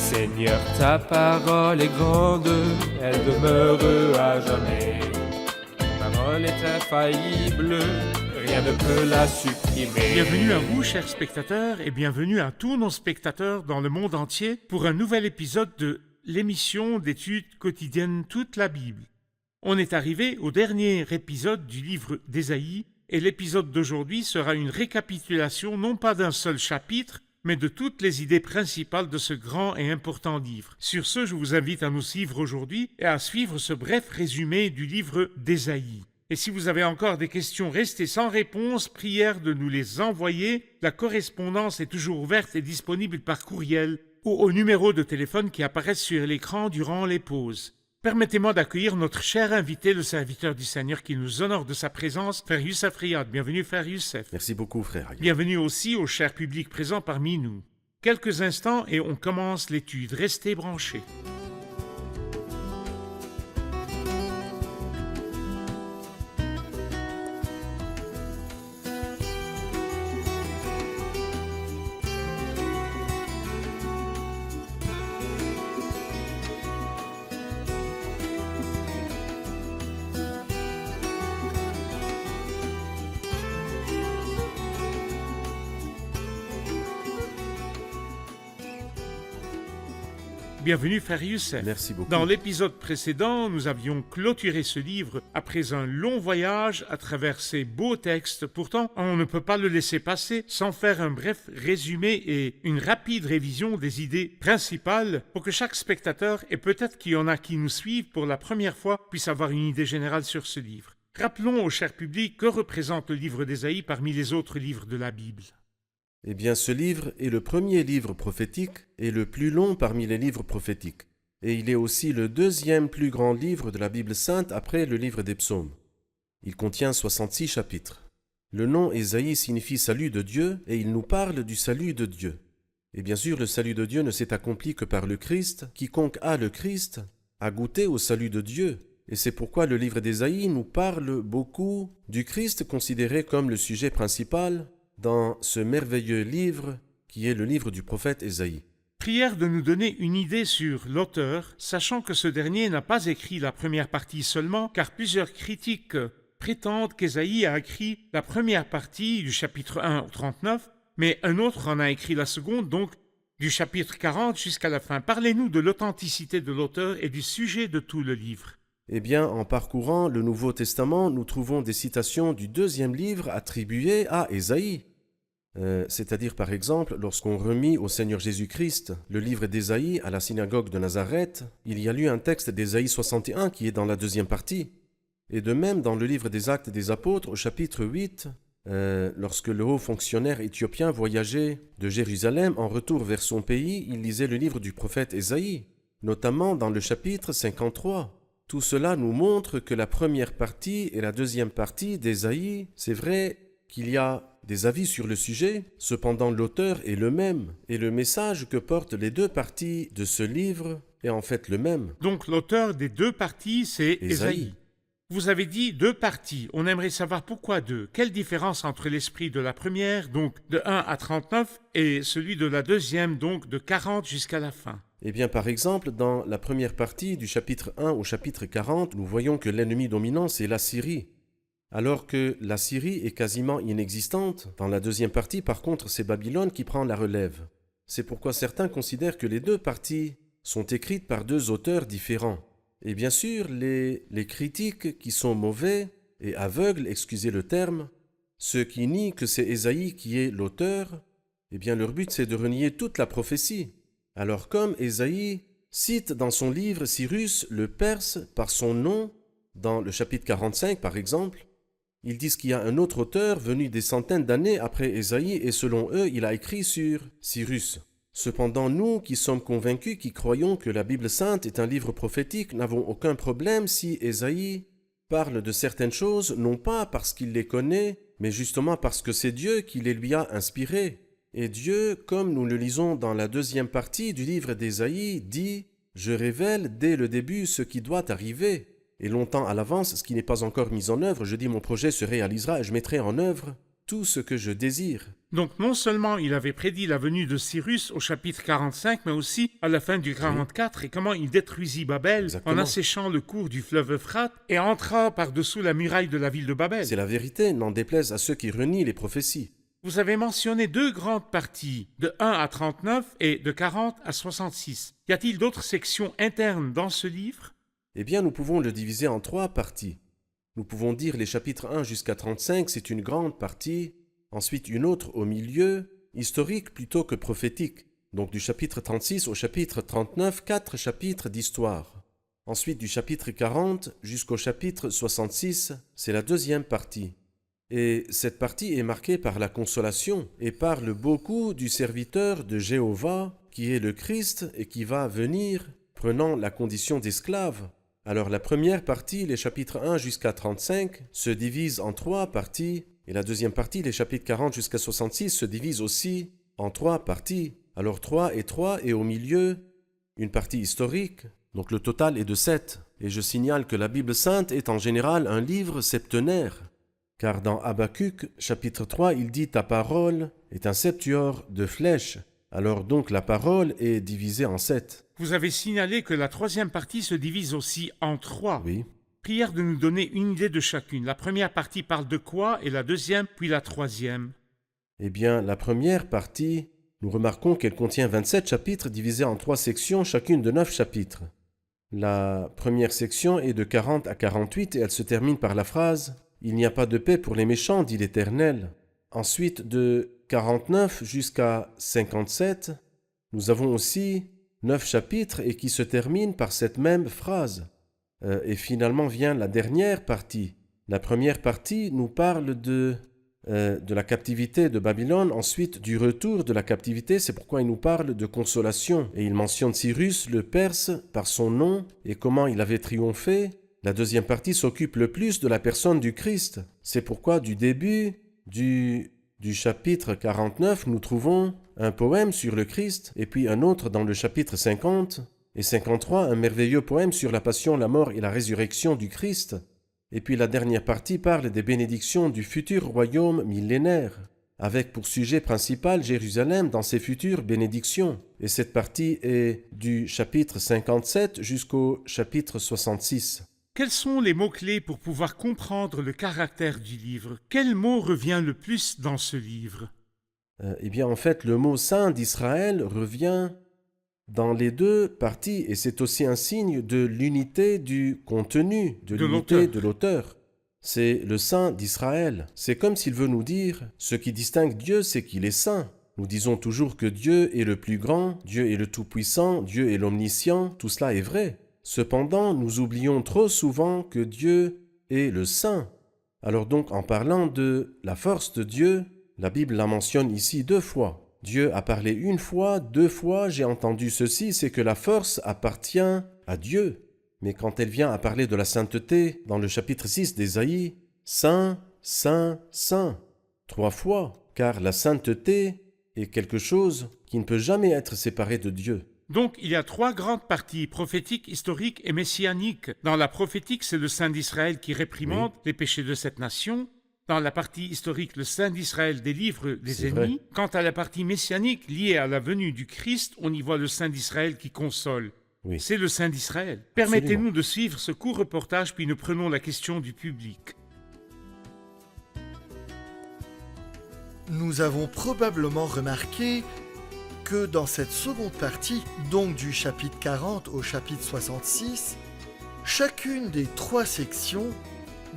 Seigneur, ta parole est grande, elle demeure à jamais. Ta parole est infaillible, rien ne peut la supprimer. Bienvenue à vous, chers spectateurs, et bienvenue à tous nos spectateurs dans le monde entier pour un nouvel épisode de l'émission d'études quotidiennes Toute la Bible. On est arrivé au dernier épisode du livre d'Ésaïe, et l'épisode d'aujourd'hui sera une récapitulation non pas d'un seul chapitre, mais de toutes les idées principales de ce grand et important livre. Sur ce, je vous invite à nous suivre aujourd'hui et à suivre ce bref résumé du livre d'Ésaïe. Et si vous avez encore des questions restées sans réponse, prière de nous les envoyer. La correspondance est toujours ouverte et disponible par courriel ou au numéro de téléphone qui apparaît sur l'écran durant les pauses. Permettez-moi d'accueillir notre cher invité, le serviteur du Seigneur qui nous honore de sa présence, Frère Youssef Riyad. Bienvenue, Frère Youssef. Merci beaucoup, frère. Bienvenue aussi au cher public présent parmi nous. Quelques instants et on commence l'étude. Restez branchés. Bienvenue, Frère Youssef. Merci beaucoup. Dans l'épisode précédent, nous avions clôturé ce livre après un long voyage à travers ces beaux textes. Pourtant, on ne peut pas le laisser passer sans faire un bref résumé et une rapide révision des idées principales pour que chaque spectateur, et peut-être qu'il y en a qui nous suivent pour la première fois, puisse avoir une idée générale sur ce livre. Rappelons au cher public que représente le livre d'Ésaïe parmi les autres livres de la Bible. Eh bien, ce livre est le premier livre prophétique et le plus long parmi les livres prophétiques. Et il est aussi le deuxième plus grand livre de la Bible sainte après le livre des psaumes. Il contient 66 chapitres. Le nom Ésaïe signifie salut de Dieu et il nous parle du salut de Dieu. Et bien sûr, le salut de Dieu ne s'est accompli que par le Christ. Quiconque a le Christ a goûté au salut de Dieu. Et c'est pourquoi le livre d'Ésaïe nous parle beaucoup du Christ considéré comme le sujet principal dans ce merveilleux livre qui est le livre du prophète Ésaïe. Prière de nous donner une idée sur l'auteur, sachant que ce dernier n'a pas écrit la première partie seulement, car plusieurs critiques prétendent qu'Ésaïe a écrit la première partie du chapitre 1 au 39, mais un autre en a écrit la seconde, donc du chapitre 40 jusqu'à la fin. Parlez-nous de l'authenticité de l'auteur et du sujet de tout le livre. Eh bien, en parcourant le Nouveau Testament, nous trouvons des citations du deuxième livre attribué à Ésaïe. C'est-à-dire, par exemple, lorsqu'on remit au Seigneur Jésus-Christ le livre d'Ésaïe à la synagogue de Nazareth, il y a lu un texte d'Ésaïe 61 qui est dans la deuxième partie. Et de même, dans le livre des Actes des Apôtres, au chapitre 8, lorsque le haut fonctionnaire éthiopien voyageait de Jérusalem en retour vers son pays, il lisait le livre du prophète Ésaïe, notamment dans le chapitre 53. Tout cela nous montre que la première partie et la deuxième partie d'Ésaïe, c'est vrai qu'il y a des avis sur le sujet, cependant l'auteur est le même, et le message que portent les deux parties de ce livre est en fait le même. Donc l'auteur des deux parties, c'est Ésaïe. Vous avez dit deux parties, on aimerait savoir pourquoi deux. Quelle différence entre l'esprit de la première, donc de 1 à 39, et celui de la deuxième, donc de 40 jusqu'à la fin? Eh bien, par exemple, dans la première partie du chapitre 1 au chapitre 40, nous voyons que l'ennemi dominant, c'est la Syrie. Alors que la Syrie est quasiment inexistante, dans la deuxième partie, par contre, c'est Babylone qui prend la relève. C'est pourquoi certains considèrent que les deux parties sont écrites par deux auteurs différents. Et bien sûr, les critiques qui sont mauvais et aveugles, excusez le terme, ceux qui nient que c'est Ésaïe qui est l'auteur, eh bien leur but c'est de renier toute la prophétie. Alors comme Ésaïe cite dans son livre Cyrus le Perse par son nom, dans le chapitre 45 par exemple, ils disent qu'il y a un autre auteur venu des centaines d'années après Ésaïe et selon eux, il a écrit sur Cyrus. Cependant, nous qui sommes convaincus, qui croyons que la Bible sainte est un livre prophétique, n'avons aucun problème si Ésaïe parle de certaines choses, non pas parce qu'il les connaît, mais justement parce que c'est Dieu qui les lui a inspirées. Et Dieu, comme nous le lisons dans la deuxième partie du livre d'Ésaïe, dit « Je révèle dès le début ce qui doit arriver ». Et longtemps à l'avance, ce qui n'est pas encore mis en œuvre, je dis mon projet se réalisera et je mettrai en œuvre tout ce que je désire. Donc non seulement il avait prédit la venue de Cyrus au chapitre 45, mais aussi à la fin du 44 et comment il détruisit Babel Exactement. en asséchant le cours du fleuve Euphrate et entra par-dessous la muraille de la ville de Babel. C'est la vérité, n'en déplaise à ceux qui renient les prophéties. Vous avez mentionné 2 grandes parties, de 1 à 39 et de 40 à 66. Y a-t-il d'autres sections internes dans ce livre? Eh bien, nous pouvons le diviser en 3 parties. Nous pouvons dire les chapitres 1 jusqu'à 35, c'est une grande partie. Ensuite, une autre au milieu, historique plutôt que prophétique. Donc du chapitre 36 au chapitre 39, 4 chapitres d'histoire. Ensuite, du chapitre 40 jusqu'au chapitre 66, c'est la deuxième partie. Et cette partie est marquée par la consolation et parle beaucoup du serviteur de Jéhovah, qui est le Christ et qui va venir, prenant la condition d'esclave. Alors la première partie, les chapitres 1 jusqu'à 35, se divise en 3 parties. Et la deuxième partie, les chapitres 40 jusqu'à 66, se divise aussi en 3 parties. Alors 3 et au milieu, une partie historique. Donc le total est de 7. Et je signale que la Bible sainte est en général un livre septenaire. Car dans Habakkuk, chapitre 3, il dit « Ta parole est un septuor de flèches ». Alors donc la parole est divisée en 7. Vous avez signalé que la 3e partie se divise aussi en 3. Oui. Prière de nous donner une idée de chacune. La première partie parle de quoi et la deuxième, puis la 3e? Eh bien, la première partie, nous remarquons qu'elle contient 27 chapitres divisés en 3 sections, chacune de 9 chapitres. La première section est de 40 à 48 et elle se termine par la phrase « Il n'y a pas de paix pour les méchants, dit l'Éternel ». Ensuite, de 49 jusqu'à 57, nous avons aussi 9 chapitres et qui se terminent par cette même phrase. Et finalement vient la dernière partie. La première partie nous parle de la captivité de Babylone, ensuite du retour de la captivité, c'est pourquoi il nous parle de consolation. Et il mentionne Cyrus, le Perse, par son nom et comment il avait triomphé. La deuxième partie s'occupe le plus de la personne du Christ. C'est pourquoi du début du chapitre 49, nous trouvons un poème sur le Christ, et puis un autre dans le chapitre 50, et 53, un merveilleux poème sur la passion, la mort et la résurrection du Christ. Et puis la dernière partie parle des bénédictions du futur royaume millénaire, avec pour sujet principal Jérusalem dans ses futures bénédictions. Et cette partie est du chapitre 57 jusqu'au chapitre 66. Quels sont les mots-clés pour pouvoir comprendre le caractère du livre? Quel mot revient le plus dans ce livre? Eh bien, en fait, le mot « Saint d'Israël » revient dans les 2 parties, et c'est aussi un signe de l'unité du contenu, de l'unité de l'auteur. C'est le Saint d'Israël. C'est comme s'il veut nous dire, ce qui distingue Dieu, c'est qu'il est saint. Nous disons toujours que Dieu est le plus grand, Dieu est le tout-puissant, Dieu est l'omniscient, tout cela est vrai. Cependant, nous oublions trop souvent que Dieu est le saint. Alors donc, en parlant de la force de Dieu, la Bible la mentionne ici 2 fois. Dieu a parlé 1 fois, 2 fois, j'ai entendu ceci, c'est que la force appartient à Dieu. Mais quand elle vient à parler de la sainteté, dans le chapitre 6 d'Ésaïe, Saint, Saint, Saint, 3 fois, car la sainteté est quelque chose qui ne peut jamais être séparé de Dieu. Donc, il y a 3 grandes parties, prophétique, historique et messianique. Dans la prophétique, c'est le Saint d'Israël qui réprimande les péchés de cette nation. Dans la partie historique, le Saint d'Israël délivre des ennemis. Quant à la partie messianique, liée à la venue du Christ, on y voit le Saint d'Israël qui console. Oui. C'est le Saint d'Israël. Permettez-nous de suivre ce court reportage, puis nous prenons la question du public. Nous avons probablement remarqué que dans cette seconde partie, donc du chapitre 40 au chapitre 66, chacune des 3 sections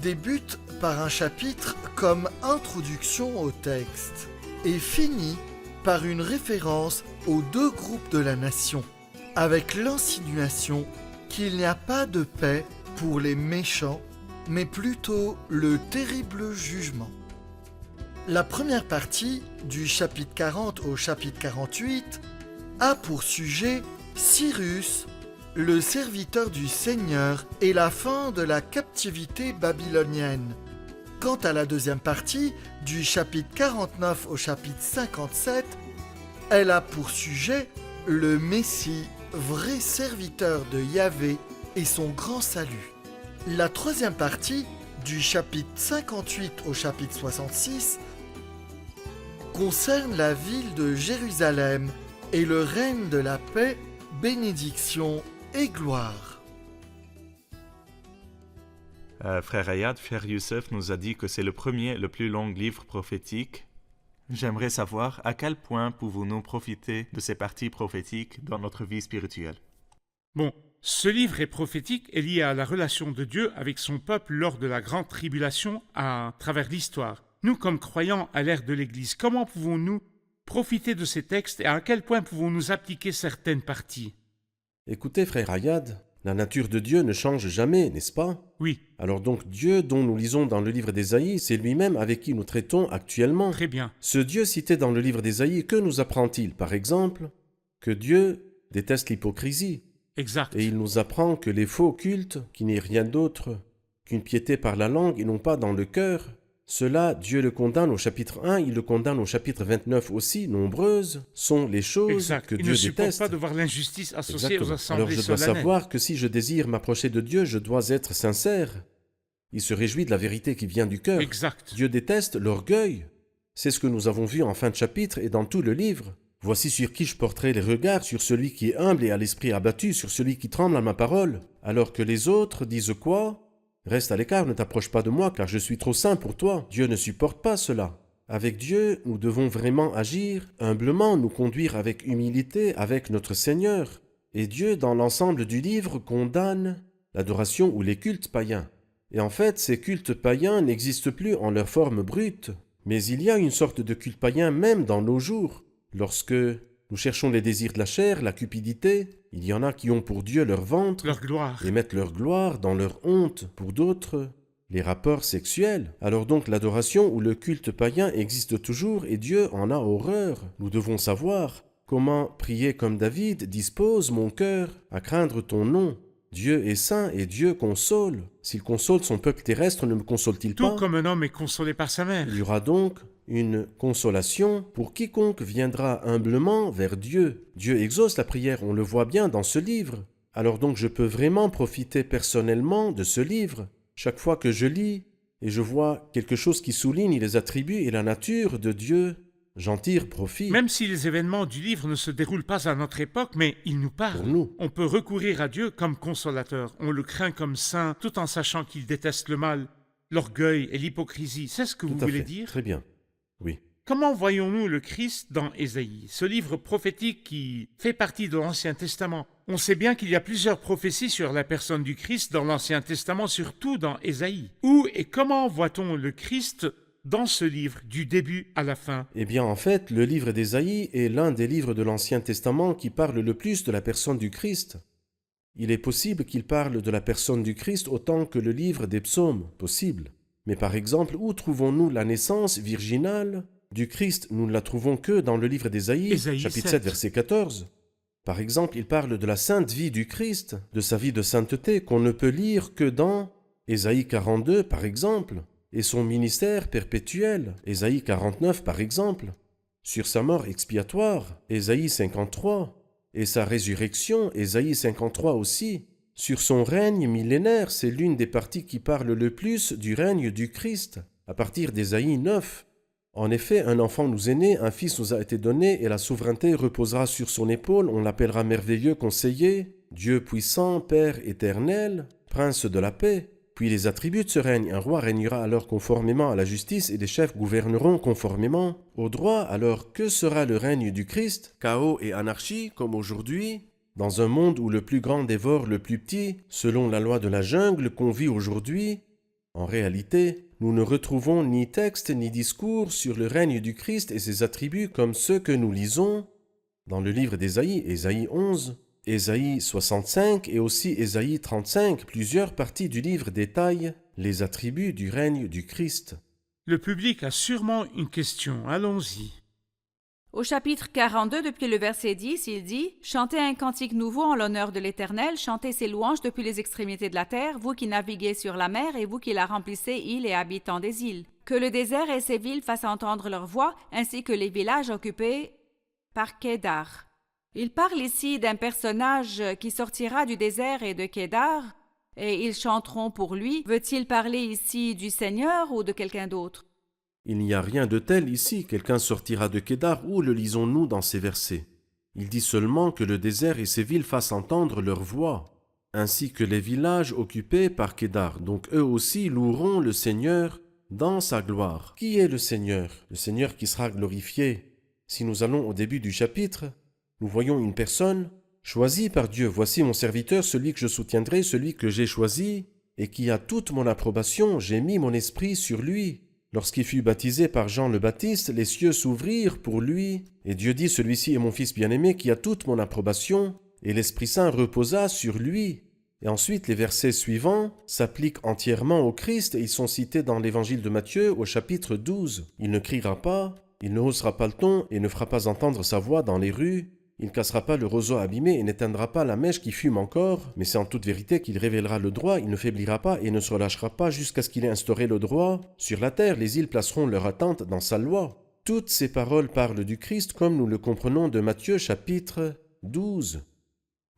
débute par un chapitre comme introduction au texte et finit par une référence aux 2 groupes de la nation, avec l'insinuation qu'il n'y a pas de paix pour les méchants, mais plutôt le terrible jugement. La première partie, du chapitre 40 au chapitre 48, a pour sujet Cyrus, le serviteur du Seigneur et la fin de la captivité babylonienne. Quant à la deuxième partie, du chapitre 49 au chapitre 57, elle a pour sujet le Messie, vrai serviteur de Yahvé et son grand salut. La troisième partie, du chapitre 58 au chapitre 66, concerne la ville de Jérusalem et le règne de la paix, bénédiction et gloire. Frère Ayad, Frère Youssef nous a dit que c'est le premier, le plus long livre prophétique. J'aimerais savoir à quel point pouvons-nous profiter de ces parties prophétiques dans notre vie spirituelle. Bon, ce livre est prophétique et lié à la relation de Dieu avec son peuple lors de la grande tribulation à travers l'histoire. Nous, comme croyants à l'ère de l'Église, comment pouvons-nous profiter de ces textes et à quel point pouvons-nous appliquer certaines parties? Écoutez, frère Ayad, la nature de Dieu ne change jamais, n'est-ce pas? Oui, Alors donc Dieu dont nous lisons dans le livre d'Ésaïe, c'est lui-même avec qui nous traitons actuellement. très bien. Ce Dieu cité dans le livre d'Ésaïe, que nous apprend-il? Par exemple, que Dieu déteste l'hypocrisie. Exact. Et il nous apprend que les faux cultes, qui n'est rien d'autre qu'une piété par la langue et non pas dans le cœur, cela, Dieu le condamne au chapitre 1, il le condamne au chapitre 29 aussi. Nombreuses sont les choses Exact. que Il Dieu ne supporte déteste. pas de voir l'injustice associée Exactement. aux assemblées Alors je dois solennelles. savoir que si je désire m'approcher de Dieu, je dois être sincère. Il se réjouit de la vérité qui vient du cœur. Exact. Dieu déteste l'orgueil. C'est ce que nous avons vu en fin de chapitre et dans tout le livre. Voici sur qui je porterai les regards, sur celui qui est humble et à l'esprit abattu, sur celui qui tremble à ma parole. Alors que les autres disent quoi? Reste à l'écart, ne t'approche pas de moi, car je suis trop saint pour toi. Dieu ne supporte pas cela. Avec Dieu, nous devons vraiment agir, humblement nous conduire avec humilité avec notre Seigneur. Et Dieu, dans l'ensemble du livre, condamne l'adoration ou les cultes païens. Et en fait, ces cultes païens n'existent plus en leur forme brute. Mais il y a une sorte de culte païen même dans nos jours. Lorsque nous cherchons les désirs de la chair, la cupidité, il y en a qui ont pour Dieu leur ventre Leur gloire. et mettent leur gloire dans leur honte. Pour d'autres, les rapports sexuels. Alors donc l'adoration ou le culte païen existe toujours et Dieu en a horreur. Nous devons savoir comment prier comme David, dispose mon cœur à craindre ton nom. Dieu est saint et Dieu console. S'il console son peuple terrestre, ne me console-t-il Tout pas? comme un homme est consolé par sa mère. Il y aura donc une consolation pour quiconque viendra humblement vers Dieu. Dieu exauce la prière, on le voit bien dans ce livre. Alors donc je peux vraiment profiter personnellement de ce livre. Chaque fois que je lis et je vois quelque chose qui souligne les attributs et la nature de Dieu, j'en tire profit. Même si les événements du livre ne se déroulent pas à notre époque, mais ils nous parlent. Pour nous. On peut recourir à Dieu comme consolateur. On le craint comme saint, tout en sachant qu'il déteste le mal, l'orgueil et l'hypocrisie. C'est ce que vous Tout à voulez fait. dire? Très bien. Oui. Comment voyons-nous le Christ dans Ésaïe, ce livre prophétique qui fait partie de l'Ancien Testament? On sait bien qu'il y a plusieurs prophéties sur la personne du Christ dans l'Ancien Testament, surtout dans Ésaïe. Où et comment voit-on le Christ dans ce livre, du début à la fin? Eh bien, en fait, le livre d'Ésaïe est l'un des livres de l'Ancien Testament qui parle le plus de la personne du Christ. Il est possible qu'il parle de la personne du Christ autant que le livre des psaumes, possible. Mais par exemple, où trouvons-nous la naissance virginale du Christ? Nous ne la trouvons que dans le livre d'Ésaïe, Ésaïe chapitre 7. 7, verset 14. Par exemple, il parle de la sainte vie du Christ, de sa vie de sainteté qu'on ne peut lire que dans Ésaïe 42, par exemple, et son ministère perpétuel, Ésaïe 49, par exemple, sur sa mort expiatoire, Ésaïe 53, et sa résurrection, Ésaïe 53 aussi. Sur son règne millénaire, c'est l'une des parties qui parle le plus du règne du Christ, à partir d'Ésaïe 9. En effet, un enfant nous est né, un fils nous a été donné, et la souveraineté reposera sur son épaule, on l'appellera merveilleux conseiller, Dieu puissant, Père éternel, Prince de la paix. Puis les attributs de ce règne, un roi régnera alors conformément à la justice, et des chefs gouverneront conformément au droit. Alors que sera le règne du Christ? Chaos et anarchie, comme aujourd'hui? Dans un monde où le plus grand dévore le plus petit, selon la loi de la jungle qu'on vit aujourd'hui? En réalité, nous ne retrouvons ni texte ni discours sur le règne du Christ et ses attributs comme ceux que nous lisons dans le livre d'Ésaïe, Ésaïe 11, Ésaïe 65 et aussi Ésaïe 35. Plusieurs parties du livre détaillent les attributs du règne du Christ. Le public a sûrement une question. Allons-y. Au chapitre 42, depuis le verset 10, il dit « Chantez un cantique nouveau en l'honneur de l'Éternel, chantez ses louanges depuis les extrémités de la terre, vous qui naviguez sur la mer et vous qui la remplissez, îles et habitants des îles. Que le désert et ses villes fassent entendre leur voix, ainsi que les villages occupés par Kédar. » Il parle ici d'un personnage qui sortira du désert et de Kédar, et ils chanteront pour lui. Veut-il parler ici du Seigneur ou de quelqu'un d'autre? Il n'y a rien de tel ici. Quelqu'un sortira de Kédar. Où le lisons-nous dans ces versets? Il dit seulement que le désert et ses villes fassent entendre leur voix, ainsi que les villages occupés par Kédar. Donc eux aussi loueront le Seigneur dans sa gloire. Qui est le Seigneur? Le Seigneur qui sera glorifié. Si nous allons au début du chapitre, nous voyons une personne choisie par Dieu. Voici mon serviteur, celui que je soutiendrai, celui que j'ai choisi et qui a toute mon approbation. J'ai mis mon esprit sur lui. Lorsqu'il fut baptisé par Jean le Baptiste, les cieux s'ouvrirent pour lui, et Dieu dit, celui-ci est mon fils bien-aimé qui a toute mon approbation, et l'Esprit Saint reposa sur lui. Et ensuite, les versets suivants s'appliquent entièrement au Christ, et ils sont cités dans l'évangile de Matthieu au chapitre 12. Il ne criera pas, il ne haussera pas le ton, et ne fera pas entendre sa voix dans les rues. Il ne cassera pas le roseau abîmé et n'éteindra pas la mèche qui fume encore, mais c'est en toute vérité qu'il révélera le droit, il ne faiblira pas et ne se relâchera pas jusqu'à ce qu'il ait instauré le droit. Sur la terre, les îles placeront leur attente dans sa loi. Toutes ces paroles parlent du Christ comme nous le comprenons de Matthieu chapitre 12.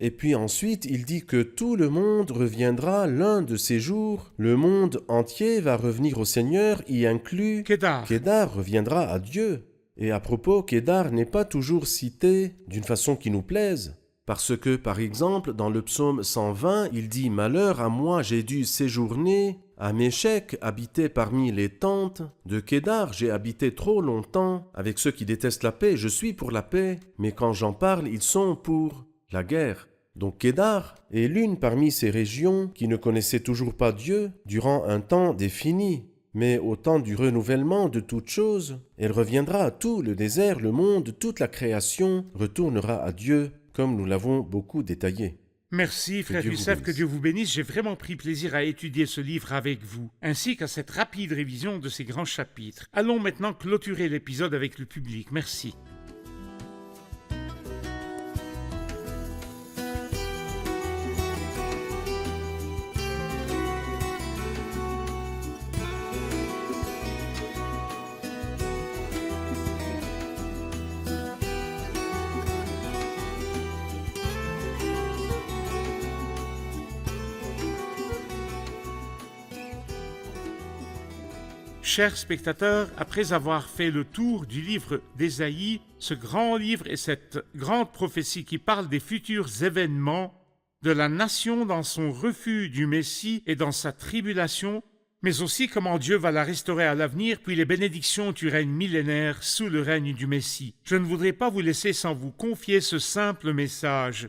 Et puis ensuite, il dit que tout le monde reviendra l'un de ces jours. Le monde entier va revenir au Seigneur, y inclut Kédar. Kédar reviendra à Dieu. Et à propos, Kédar n'est pas toujours cité d'une façon qui nous plaise, parce que, par exemple, dans le psaume 120, il dit « Malheur à moi, j'ai dû séjourner à Méchec, habiter parmi les tentes de Kédar, j'ai habité trop longtemps avec ceux qui détestent la paix, je suis pour la paix, mais quand j'en parle, ils sont pour la guerre. » Donc Kédar est l'une parmi ces régions qui ne connaissaient toujours pas Dieu durant un temps défini. Mais au temps du renouvellement de toutes choses, elle reviendra à tout, le désert, le monde, toute la création retournera à Dieu, comme nous l'avons beaucoup détaillé. Merci, frère Dieu vous Youssef, que bénisse. Dieu vous bénisse. J'ai vraiment pris plaisir à étudier ce livre avec vous, ainsi qu'à cette rapide révision de ces grands chapitres. Allons maintenant clôturer l'épisode avec le public. Merci. Chers spectateurs, après avoir fait le tour du livre d'Ésaïe, ce grand livre et cette grande prophétie qui parle des futurs événements, de la nation dans son refus du Messie et dans sa tribulation, mais aussi comment Dieu va la restaurer à l'avenir, puis les bénédictions du règne millénaire sous le règne du Messie. Je ne voudrais pas vous laisser sans vous confier ce simple message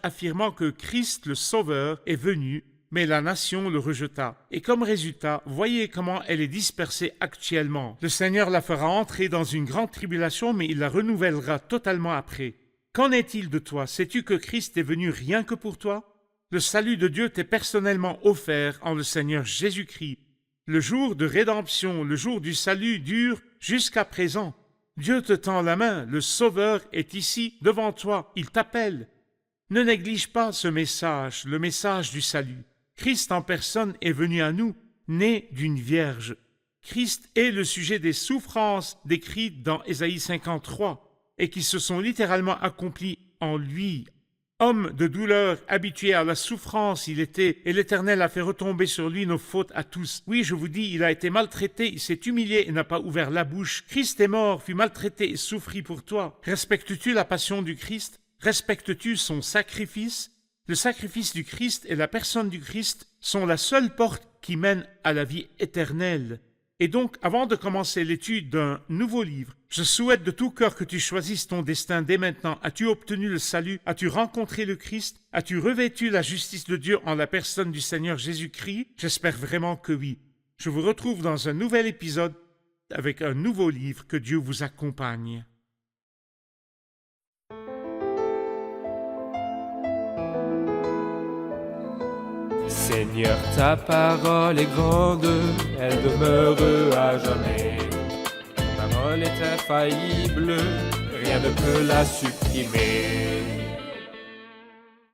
affirmant que Christ le Sauveur est venu, mais la nation le rejeta. Et comme résultat, voyez comment elle est dispersée actuellement. Le Seigneur la fera entrer dans une grande tribulation, mais il la renouvellera totalement après. Qu'en est-il de toi? Sais-tu que Christ est venu rien que pour toi? Le salut de Dieu t'est personnellement offert en le Seigneur Jésus-Christ. Le jour de rédemption, le jour du salut dure jusqu'à présent. Dieu te tend la main, le Sauveur est ici devant toi, il t'appelle. Ne néglige pas ce message, le message du salut. Christ en personne est venu à nous, né d'une vierge. Christ est le sujet des souffrances décrites dans Ésaïe 53 et qui se sont littéralement accomplies en lui. Homme de douleur, habitué à la souffrance, il était, et l'Éternel a fait retomber sur lui nos fautes à tous. Oui, je vous dis, il a été maltraité, il s'est humilié et n'a pas ouvert la bouche. Christ est mort, fut maltraité et souffrit pour toi. Respectes-tu la passion du Christ? Respectes-tu son sacrifice? Le sacrifice du Christ et la personne du Christ sont la seule porte qui mène à la vie éternelle. Et donc, avant de commencer l'étude d'un nouveau livre, je souhaite de tout cœur que tu choisisses ton destin dès maintenant. As-tu obtenu le salut? As-tu rencontré le Christ? As-tu revêtu la justice de Dieu en la personne du Seigneur Jésus-Christ? J'espère vraiment que oui. Je vous retrouve dans un nouvel épisode avec un nouveau livre. Que Dieu vous accompagne. Seigneur, ta parole est grande, elle demeure à jamais. Ta parole est infaillible, rien ne peut la supprimer.